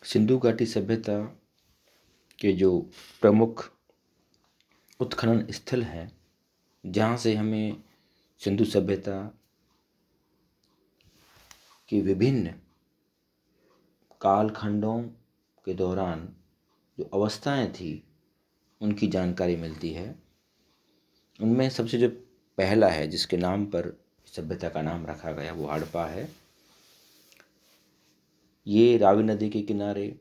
सिंधु घाटी सभ्यता के जो प्रमुख उत्खनन स्थल हैं, जहाँ से हमें सिंधु सभ्यता की विभिन्न कालखंडों के दौरान जो अवस्थाएं थी उनकी जानकारी मिलती है। उनमें सबसे जो पहला है, जिसके नाम पर सभ्यता का नाम रखा गया, वो हड़प्पा है। ये रावी नदी के किनारे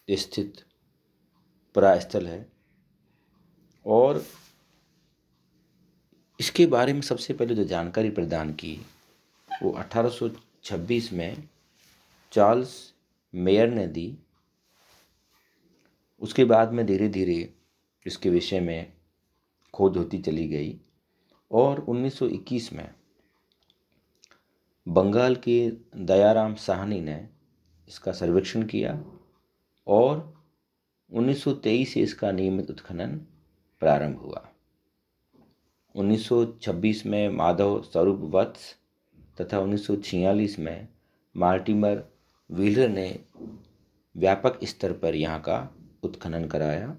स्थित परास्थल है और इसके बारे में सबसे पहले जो जानकारी प्रदान की वो 1826 में चार्ल्स मेयर ने दी। उसके बाद में धीरे धीरे इसके विषय में खोज होती चली गई और 1921 में बंगाल के दयाराम साहनी ने इसका सर्वेक्षण किया और 1923 से इसका नियमित उत्खनन प्रारंभ हुआ। 1926 में माधव स्वरूप वत्स तथा 1946 में मार्टिमर व्हीलर ने व्यापक स्तर पर यहाँ का उत्खनन कराया।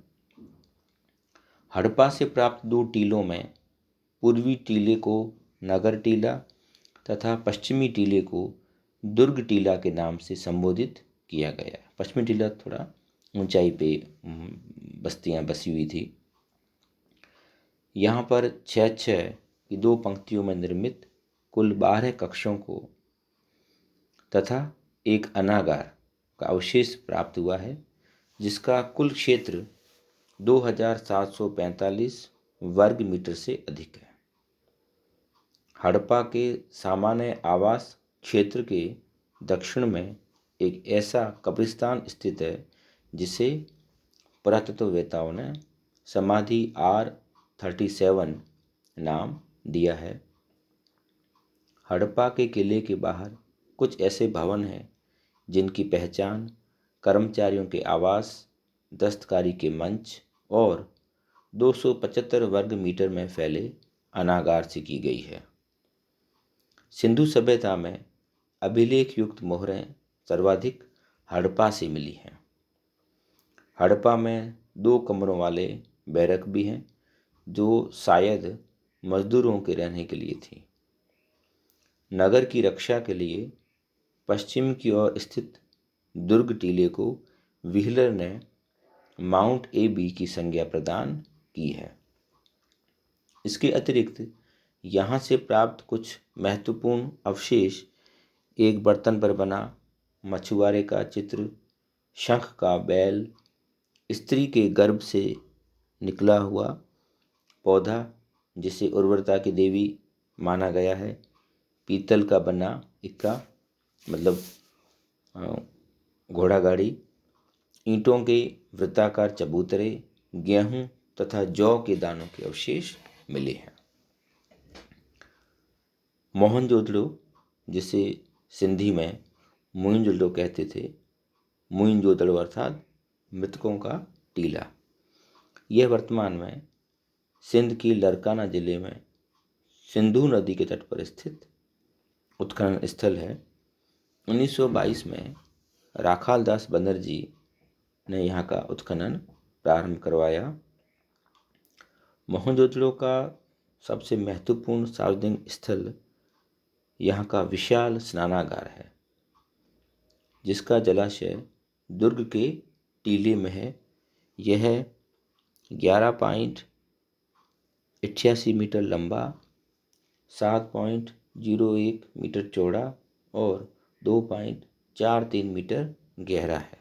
हड़प्पा से प्राप्त 2 टीलों में पूर्वी टीले को नगर टीला तथा पश्चिमी टीले को दुर्ग टीला के नाम से संबोधित किया गया। पश्चिमी टीला थोड़ा ऊंचाई पे बस्तियां बसी हुई थी। यहाँ पर 6-6 की 2 पंक्तियों में निर्मित कुल 12 कक्षों को तथा एक अनागार का अवशेष प्राप्त हुआ है, जिसका कुल क्षेत्र 2745 वर्ग मीटर से अधिक है। हड़प्पा के सामान्य आवास क्षेत्र के दक्षिण में एक ऐसा कब्रिस्तान स्थित है जिसे पुरातत्ववेत्ताओं ने समाधि R37 नाम दिया है। हड़प्पा के किले के बाहर कुछ ऐसे भवन हैं जिनकी पहचान कर्मचारियों के आवास, दस्तकारी के मंच और 275 वर्ग मीटर में फैले अनागार से की गई है। सिंधु सभ्यता में अभिलेख युक्त मोहरें सर्वाधिक हड़प्पा से मिली हैं। हड़प्पा में 2 कमरों वाले बैरक भी हैं जो शायद मजदूरों के रहने के लिए थी। नगर की रक्षा के लिए पश्चिम की ओर स्थित दुर्ग टीले को व्हीलर ने माउंट एबी की संज्ञा प्रदान की है। इसके अतिरिक्त यहाँ से प्राप्त कुछ महत्वपूर्ण अवशेष एक बर्तन पर बना मछुआरे का चित्र, शंख का बैल, स्त्री के गर्भ से निकला हुआ पौधा जिसे उर्वरता की देवी माना गया है, पीतल का बना इक्का मतलब घोड़ा गाड़ी, ईंटों के वृत्ताकार चबूतरे, गेहूं तथा जौ के दानों के अवशेष मिले हैं। मोहनजोदड़ो, जिसे सिंधी में मुइंजोदड़ो कहते थे, मुइंजोदड़ो अर्थात मृतकों का टीला, यह वर्तमान में सिंध की लरकाना जिले में सिंधु नदी के तट पर स्थित उत्खनन स्थल है। 1922 में राखाल दास बनर्जी ने यहाँ का उत्खनन प्रारंभ करवाया। मोहनजोदड़ो का सबसे महत्वपूर्ण सार्वजनिक स्थल यहाँ का विशाल स्नानागार है, जिसका जलाशय दुर्ग के टीले में है। यह 11.88 मीटर लंबा, 7.01 मीटर चौड़ा और 2.43 मीटर गहरा है।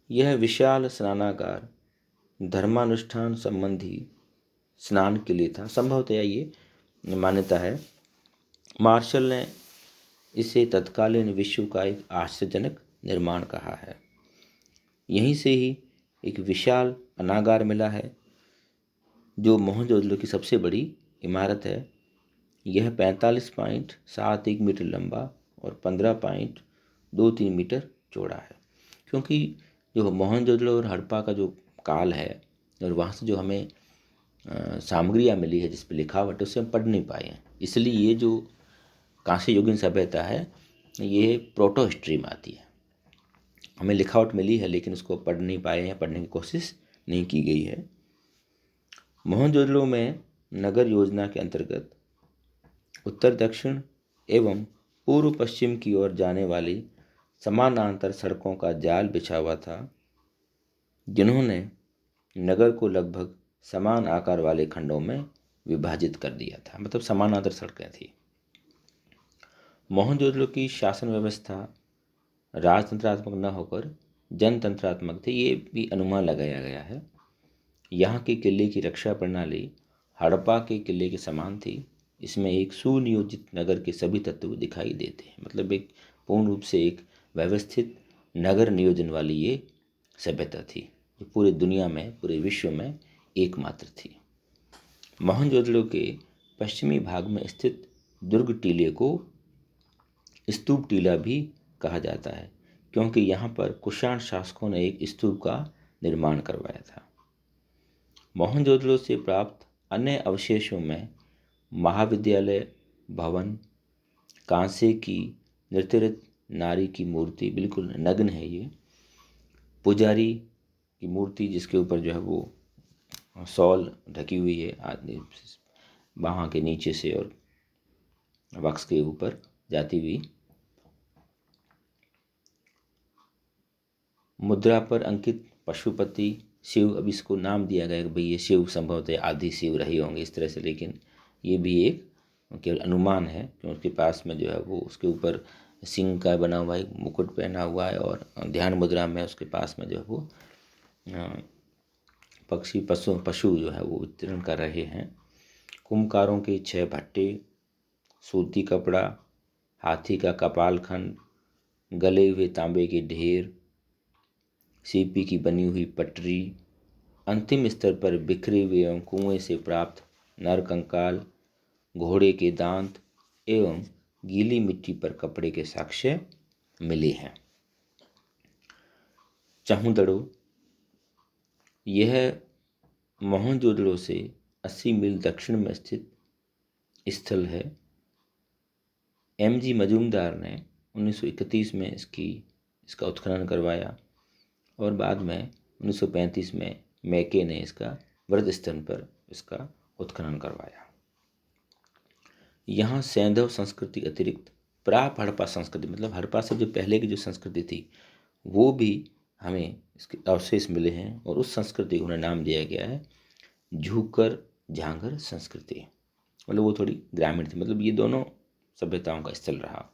यह विशाल स्नानागार धर्मानुष्ठान संबंधी स्नान के लिए था। संभवतः ये मान्यता है। मार्शल ने इसे तत्कालीन विश्व का एक आश्चर्यजनक निर्माण कहा है। यहीं से ही एक विशाल अनागार मिला है जो मोहनजोदड़ो की सबसे बड़ी इमारत है। यह 45.71 मीटर लंबा और 15.23 मीटर चौड़ा है। क्योंकि जो मोहनजोदड़ो और हड़प्पा का जो काल है और वहाँ से जो हमें सामग्रियाँ मिली है जिस पर लिखावट है, उससे हम पढ़ नहीं पाए हैं, इसलिए ये जो कांस्य युगीन सभ्यता है ये प्रोटो हिस्ट्री में आती है। हमें लिखावट मिली है लेकिन उसको पढ़ नहीं पाए हैं, पढ़ने की कोशिश नहीं की गई है। मोहनजोदड़ो में नगर योजना के अंतर्गत उत्तर दक्षिण एवं पूर्व पश्चिम की ओर जाने वाली समानांतर सड़कों का जाल बिछा हुआ था, जिन्होंने नगर को लगभग समान आकार वाले खंडों में विभाजित कर दिया था। मतलब समानांतर सड़कें थी। मोहनजोदड़ो की शासन व्यवस्था राजतंत्रात्मक न होकर जनतंत्रात्मक थी, ये भी अनुमान लगाया गया है। यहाँ के किले की रक्षा प्रणाली हड़प्पा के किले के समान थी। इसमें एक सुनियोजित नगर के सभी तत्व दिखाई देते हैं। मतलब एक पूर्ण रूप से एक व्यवस्थित नगर नियोजन वाली ये सभ्यता थी, जो पूरी दुनिया में, पूरे विश्व में एकमात्र थी। मोहनजोदड़ो के पश्चिमी भाग में स्थित दुर्ग टीले को स्तूप टीला भी कहा जाता है, क्योंकि यहाँ पर कुषाण शासकों ने एक स्तूप का निर्माण करवाया था। मोहनजोदड़ो से प्राप्त अन्य अवशेषों में महाविद्यालय भवन, कांसे की नृत्यरत नारी की मूर्ति, बिल्कुल नग्न है ये, पुजारी की मूर्ति जिसके ऊपर जो है वो शॉल ढकी हुई है आदमी बाਹਾਂ के नीचे से और वक्स के ऊपर जाती हुई, मुद्रा पर अंकित पशुपति शिव। अब इसको नाम दिया गया कि भाई ये शिव संभवतः आदि शिव रहे होंगे इस तरह से, लेकिन ये भी एक केवल अनुमान है क्योंकि उसके पास में जो है वो उसके ऊपर सिंह का बना हुआ एक मुकुट पहना हुआ है और ध्यान मुद्रा में उसके पास में जो है वो पशु जो है वो वितरण कर रहे हैं। कुम्भकारों के 6 भट्टे, सूती कपड़ा, हाथी का कपाल खंड, गले हुए तांबे के ढेर, सीपी की बनी हुई पटरी, अंतिम स्तर पर बिखरे हुए एवं कुएं से प्राप्त नर कंकाल, घोड़े के दांत एवं गीली मिट्टी पर कपड़े के साक्ष्य मिले हैं। चाहुदड़ो यह मोहनजोदड़ो से 80 मील दक्षिण में स्थित स्थल है। M.G. मजूमदार ने 1931 में इसका उत्खनन करवाया और बाद में 1935 में मैके ने इसका वृहद स्तर पर इसका उत्खनन करवाया। यहाँ सैंधव संस्कृति अतिरिक्त प्राप हड़प्पा संस्कृति, मतलब हड़प्पा से जो पहले की जो संस्कृति थी वो भी हमें इसके अवशेष मिले हैं और उस संस्कृति को उन्हें नाम दिया गया है झूकर झांगर संस्कृति। मतलब वो थोड़ी ग्रामीण थी। मतलब ये दोनों सभ्यताओं का स्थल रहा,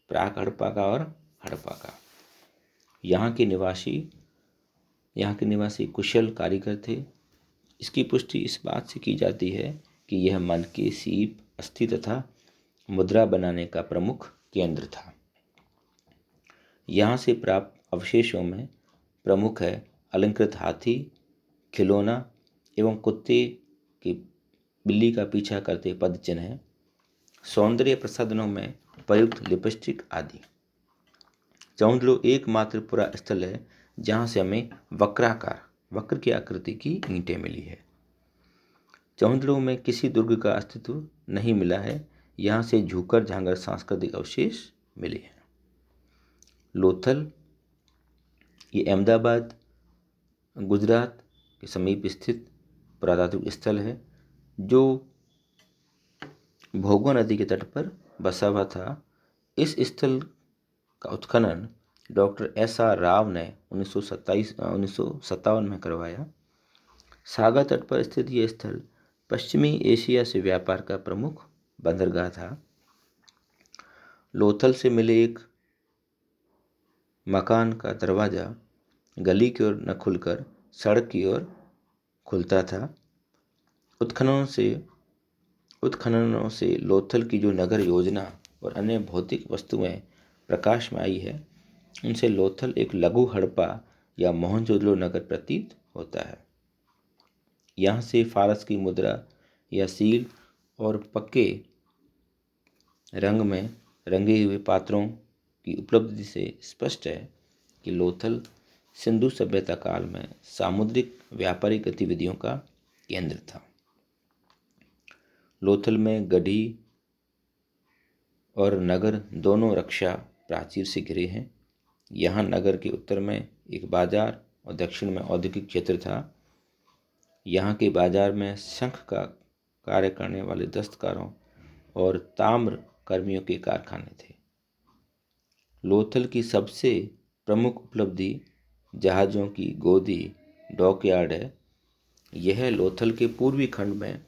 प्राक हड़प्पा का और हड़प्पा का। यहाँ के निवासी कुशल कारीगर थे। इसकी पुष्टि इस बात से की जाती है कि यह मनके, सीप, अस्थि तथा मुद्रा बनाने का प्रमुख केंद्र था। यहाँ से प्राप्त अवशेषों में प्रमुख है अलंकृत हाथी, खिलौना एवं कुत्ते की बिल्ली का पीछा करते पद चिन्ह, सौंदर्य प्रसाधनों में प्रयुक्त लिपस्टिक आदि। चाहुदड़ो एकमात्र पूरा स्थल है जहाँ से हमें वक्र की आकृति की ईंटें मिली है। चाहुदड़ो में किसी दुर्ग का अस्तित्व नहीं मिला है। यहाँ से झूकर झांगर सांस्कृतिक अवशेष मिले हैं। लोथल ये अहमदाबाद गुजरात के समीप स्थित पुरातात्विक स्थल है जो भोगवा नदी के तट पर बसा हुआ था। इस स्थल का उत्खनन डॉक्टर S.R. राव ने 1957 में करवाया। सागर तट पर स्थित यह स्थल पश्चिमी एशिया से व्यापार का प्रमुख बंदरगाह था। लोथल से मिले एक मकान का दरवाज़ा गली की ओर न खुलकर सड़क की ओर खुलता था। उत्खननों से लोथल की जो नगर योजना और अन्य भौतिक वस्तुएं प्रकाश में आई है, उनसे लोथल एक लघु हड़प्पा या मोहनजोदड़ो नगर प्रतीत होता है। यहाँ से फारस की मुद्रा या सील और पक्के रंग में रंगे हुए पात्रों की उपलब्धि से स्पष्ट है कि लोथल सिंधु सभ्यता काल में सामुद्रिक व्यापारिक गतिविधियों का केंद्र था। लोथल में गढ़ी और नगर दोनों रक्षा प्राचीर से घिरे हैं। यहाँ नगर के उत्तर में एक बाजार और दक्षिण में औद्योगिक क्षेत्र था। यहाँ के बाजार में शंख का कार्य करने वाले दस्तकारों और ताम्र कर्मियों के कारखाने थे। लोथल की सबसे प्रमुख उपलब्धि जहाज़ों की गोदी डॉकयार्ड है। यह लोथल के पूर्वी खंड में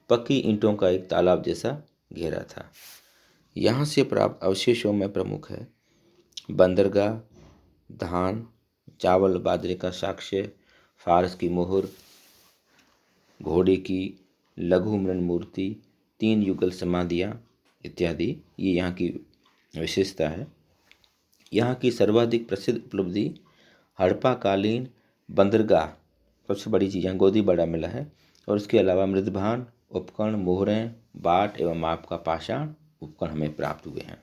पक्की ईंटों का एक तालाब जैसा घेरा था। यहाँ से प्राप्त अवशेषों में प्रमुख है बंदरगाह, धान, चावल, बाजरे का साक्ष्य, फारस की मोहर, घोड़े की लघु मृण मूर्ति, 3 युगल समाधियाँ इत्यादि। ये यहाँ की विशेषता है। यहाँ की सर्वाधिक प्रसिद्ध उपलब्धि हड़प्पा कालीन बंदरगाह, सबसे बड़ी चीज़ यहाँ गोदी बड़ा मिला है, और उसके अलावा मृदभान उपकरण, मोहरें, बाट एवं माप का पाषाण उपकरण हमें प्राप्त हुए हैं।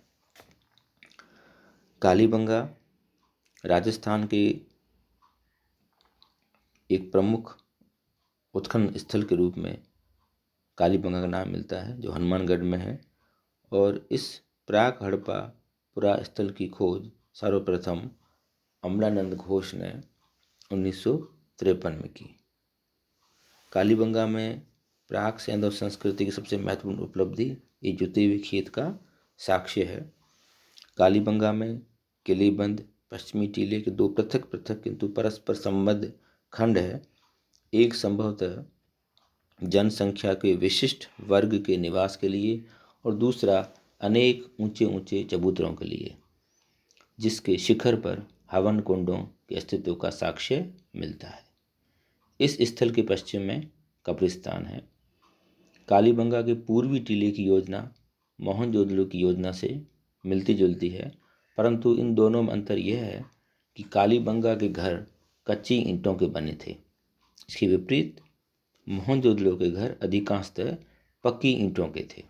कालीबंगा राजस्थान के एक प्रमुख उत्खनन स्थल के रूप में कालीबंगा का नाम मिलता है, जो हनुमानगढ़ में है। और इस प्राक हड़प्पा पुरास्थल की खोज सर्वप्रथम अमलानंद घोष ने 1953 में की। कालीबंगा में प्राक सैंधव संस्कृति की सबसे महत्वपूर्ण उपलब्धि ये जुते हुए खेत का साक्ष्य है। कालीबंगा में किलेबंद पश्चिमी टीले के 2 पृथक पृथक किंतु परस्पर संबद्ध खंड है। एक संभवतः जनसंख्या के विशिष्ट वर्ग के निवास के लिए और दूसरा अनेक ऊंचे ऊंचे चबूतरों के लिए, जिसके शिखर पर हवन कुंडों के अस्तित्व का साक्ष्य मिलता है। इस स्थल के पश्चिम में कब्रिस्तान है। कालीबंगा के पूर्वी टीले की योजना मोहनजोदड़ो की योजना से मिलती जुलती है, परंतु इन दोनों में अंतर यह है कि कालीबंगा के घर कच्ची ईंटों के बने थे। इसके विपरीत मोहनजोदड़ो के घर अधिकांशतः पक्की ईंटों के थे।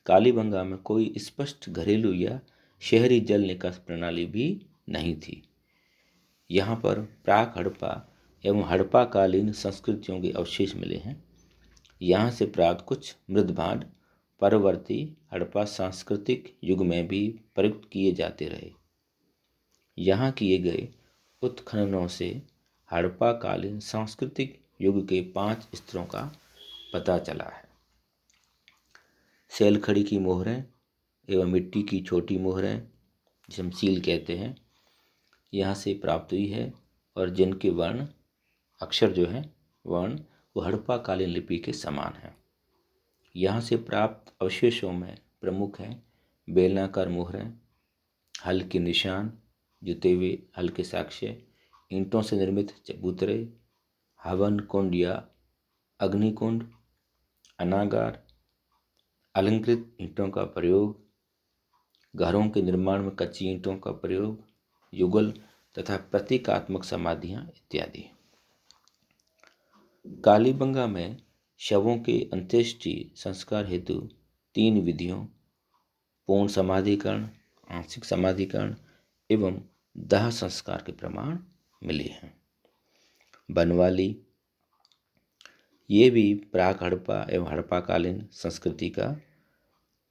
कालीबंगा में कोई स्पष्ट घरेलू या शहरी जल निकास प्रणाली भी नहीं थी। यहाँ पर प्राक हड़प्पा एवं हड़प्पाकालीन संस्कृतियों के अवशेष मिले हैं। यहाँ से प्राप्त कुछ मृदभांड परवर्ती हड़प्पा सांस्कृतिक युग में भी प्रयुक्त किए जाते रहे। यहाँ किए गए उत्खननों से हड़प्पाकालीन सांस्कृतिक युग के 5 स्तरों का पता चला है। सैलखड़ी की मोहरें एवं मिट्टी की छोटी मोहरें, जिसे हम सील कहते हैं, यहाँ से प्राप्त हुई है, और जिनके वर्ण अक्षर जो हैं वर्ण वो हड़प्पाकालीन लिपि के समान हैं। यहाँ से प्राप्त अवशेषों में प्रमुख हैं बेलनाकार मोहरें, हल के निशान, जुते हुए हल के साक्ष्य, ईंटों से निर्मित चबूतरे, हवन कुंड या अग्निकुंड, अनागार, अलंकृत ईंटों का प्रयोग, घरों के निर्माण में कच्ची ईंटों का प्रयोग, युगल तथा प्रतीकात्मक समाधियाँ इत्यादि। कालीबंगा में शवों के अंत्येष्टि संस्कार हेतु 3 विधियों पूर्ण समाधिकरण, आंशिक समाधिकरण एवं दाह संस्कार के प्रमाण मिले हैं। बनवाली ये भी प्राक हड़प्पा एवं हड़प्पाकालीन संस्कृति का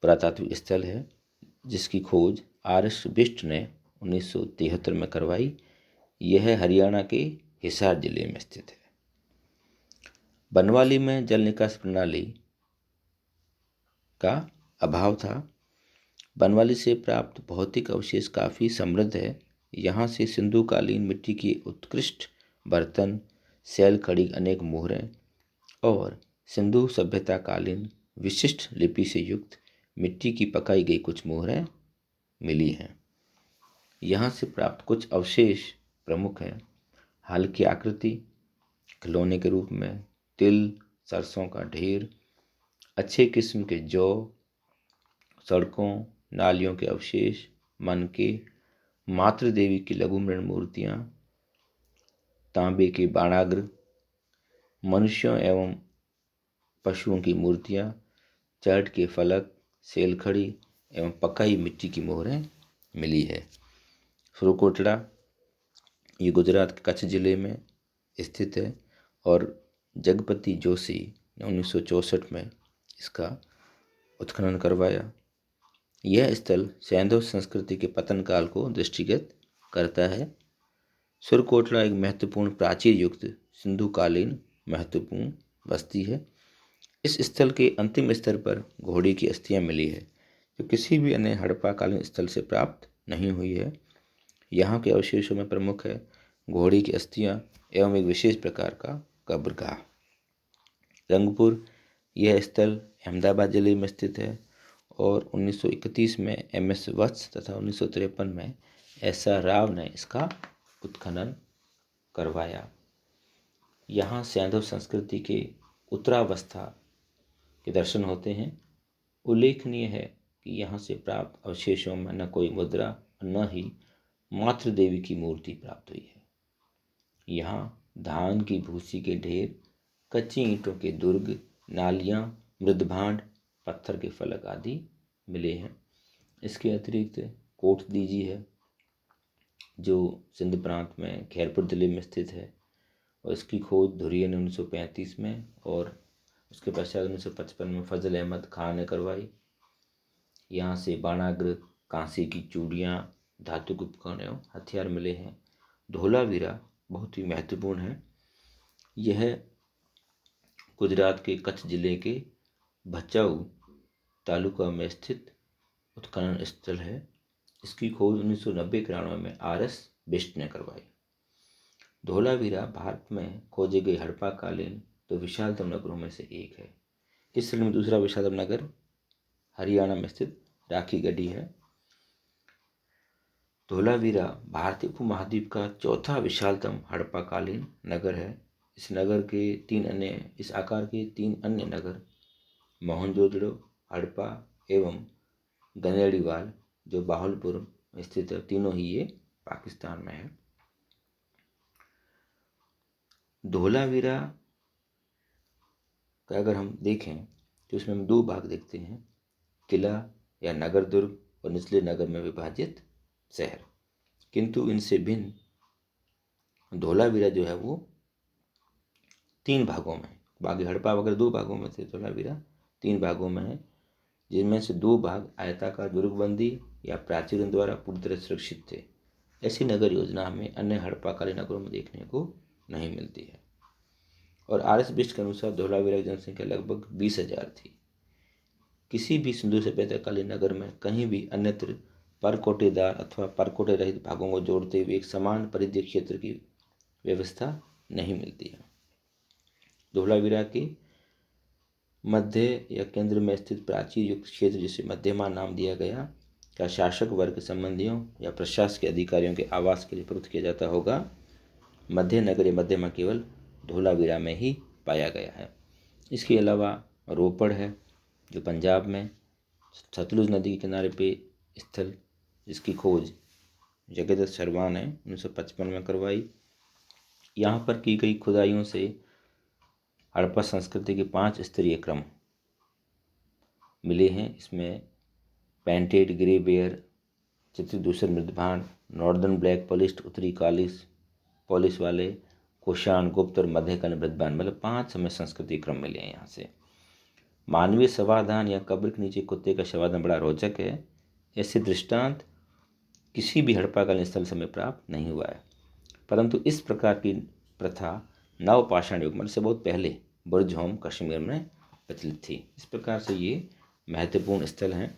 पुरातात्विक स्थल है, जिसकी खोज आर.एस. बिष्ट ने 1973 में करवाई। यह हरियाणा के हिसार जिले में स्थित है। बनवाली में जल निकास प्रणाली का अभाव था। बनवाली से प्राप्त भौतिक अवशेष काफ़ी समृद्ध है। यहाँ से सिंधुकालीन मिट्टी की उत्कृष्ट बर्तन, सैल खड़ी अनेक मोहरें और सिंधु सभ्यता कालीन विशिष्ट लिपि से युक्त मिट्टी की पकाई गई कुछ मोहरें मिली हैं। यहाँ से प्राप्त कुछ अवशेष प्रमुख हैं हल की आकृति, खिलौने के रूप में तिल, सरसों का ढेर, अच्छे किस्म के जौ, सड़कों नालियों के अवशेष, मनके, मातृ देवी की लघु मृण मूर्तियाँ, तांबे के बाणाग्र, मनुष्यों एवं पशुओं की मूर्तियाँ, चर्ट के फलक, सेलखड़ी एवं पकाई मिट्टी की मोहरें मिली है। सुरकोटड़ा ये गुजरात के कच्छ जिले में स्थित है और जगपति जोशी ने 1964 में इसका उत्खनन करवाया। यह स्थल सैंधव संस्कृति के पतन काल को दृष्टिगत करता है। सुरकोटला एक महत्वपूर्ण प्राचीर युक्त सिंधुकालीन महत्वपूर्ण बस्ती है। इस स्थल के अंतिम स्तर पर घोड़े की अस्थियां मिली है, जो किसी भी अन्य हड़प्पा कालीन स्थल से प्राप्त नहीं हुई है। यहाँ के अवशेषों में प्रमुख है घोड़े की अस्थियां एवं एक विशेष प्रकार का कब्रगाह। रंगपुर, यह स्थल अहमदाबाद जिले में स्थित है और 1931 में एम.एस. वत्स तथा 1953 में एस.आर. राव ने इसका उत्खनन करवाया। यहाँ सैंधव संस्कृति के उत्तरावस्था के दर्शन होते हैं। उल्लेखनीय है कि यहाँ से प्राप्त अवशेषों में न कोई मुद्रा न ही मातृ देवी की मूर्ति प्राप्त हुई है। यहाँ धान की भूसी के ढेर, कच्ची ईंटों के दुर्ग, नालियाँ, मृदभांड, पत्थर के फलक आदि मिले हैं। इसके अतिरिक्त कोटदीजी है, जो सिंध प्रांत में खैरपुर जिले में स्थित है और इसकी खोज धुरिया ने 1935 में और उसके पश्चात 1955 में फजल अहमद खान ने करवाई। यहाँ से बाणाग्र, कांसे की चूड़ियाँ, धातु के उपकरण एवं हथियार मिले हैं। धोलावीरा बहुत ही महत्वपूर्ण है। यह गुजरात के कच्छ जिले के भचाऊ तालुका में स्थित उत्खनन स्थल है। इसकी खोज 1990-91 में R.S. बिष्ट ने करवाई। धोलावीरा भारत में खोजे गए हड़प्पा कालीन तो विशालतम नगरों में से एक है। इस श्रेणी में दूसरा विशालतम नगर हरियाणा में स्थित राखी गढ़ी है। धोलावीरा भारतीय उपमहाद्वीप का चौथा विशालतम हड़प्पा कालीन नगर है। इस आकार के तीन अन्य नगर मोहनजोदड़ो, हड़प्पा एवं गनेड़ीवाल, जो बाहुलपुर में स्थित है, तीनों ही ये पाकिस्तान में है। धोलावीरा का अगर हम देखें तो इसमें हम दो भाग देखते हैं, किला या नगर दुर्ग और निचले नगर में विभाजित शहर। किंतु इनसे भिन्न धोलावीरा जो है वो तीन भागों में, बाकी हड़प्पा वगैरह दो भागों में थे, धोलावीरा तीन भागों में है, जिनमें से दो भाग आयताकार दुर्गबंदी या प्राचीरों द्वारा पूरी तरह सुरक्षित थे। ऐसी नगर योजना हमें अन्य हड़प्पाकालीन नगरों में देखने को नहीं मिलती है। और R.S. बिष्ट के अनुसार धोलावीरा की जनसंख्या लगभग 20,000 थी। किसी भी सिंधु सभ्यताकालीन नगर में कहीं भी अन्यत्र परकोटेदार अथवा परकोटे रहित भागों को जोड़ते हुए एक समान परिधीय क्षेत्र की व्यवस्था नहीं मिलती है। धोलावीरा के मध्य या केंद्र में स्थित प्राचीर युक्त क्षेत्र, जिसे मध्यमा नाम दिया गया, का शासक वर्ग संबंधियों या प्रशासकीय अधिकारियों के आवास के लिए प्रयुक्त किया जाता होगा। मध्य नगर या मध्यमा केवल धोलावीरा में ही पाया गया है। इसके अलावा रोपड़ है, जो पंजाब में सतलुज नदी के किनारे पे स्थल, जिसकी खोज जगदत्त शर्मा ने 1955 में करवाई। यहाँ पर की गई खुदाइयों से हड़प्पा संस्कृति के 5 स्तरीय क्रम मिले हैं। इसमें पेंटेड ग्रे बेयर, चित्रित धूसर मृदभांड, नॉर्दर्न ब्लैक पॉलिश्ड उत्तरी काली पॉलिश वाले, कुषाण, गुप्त और मध्यकालीन मृदभांड, मतलब 5 हमें संस्कृति क्रम मिले हैं। यहाँ से मानवीय शवाधान या कब्र के नीचे कुत्ते का शवाधान बड़ा रोचक है। ऐसे दृष्टांत किसी भी हड़प्पाकालीन स्थल से हमें प्राप्त नहीं हुआ है, परंतु इस प्रकार की प्रथा नवपाषाण युग में से बहुत पहले बुर्ज होम कश्मीर में प्रचलित थी। इस प्रकार से ये महत्वपूर्ण स्थल हैं।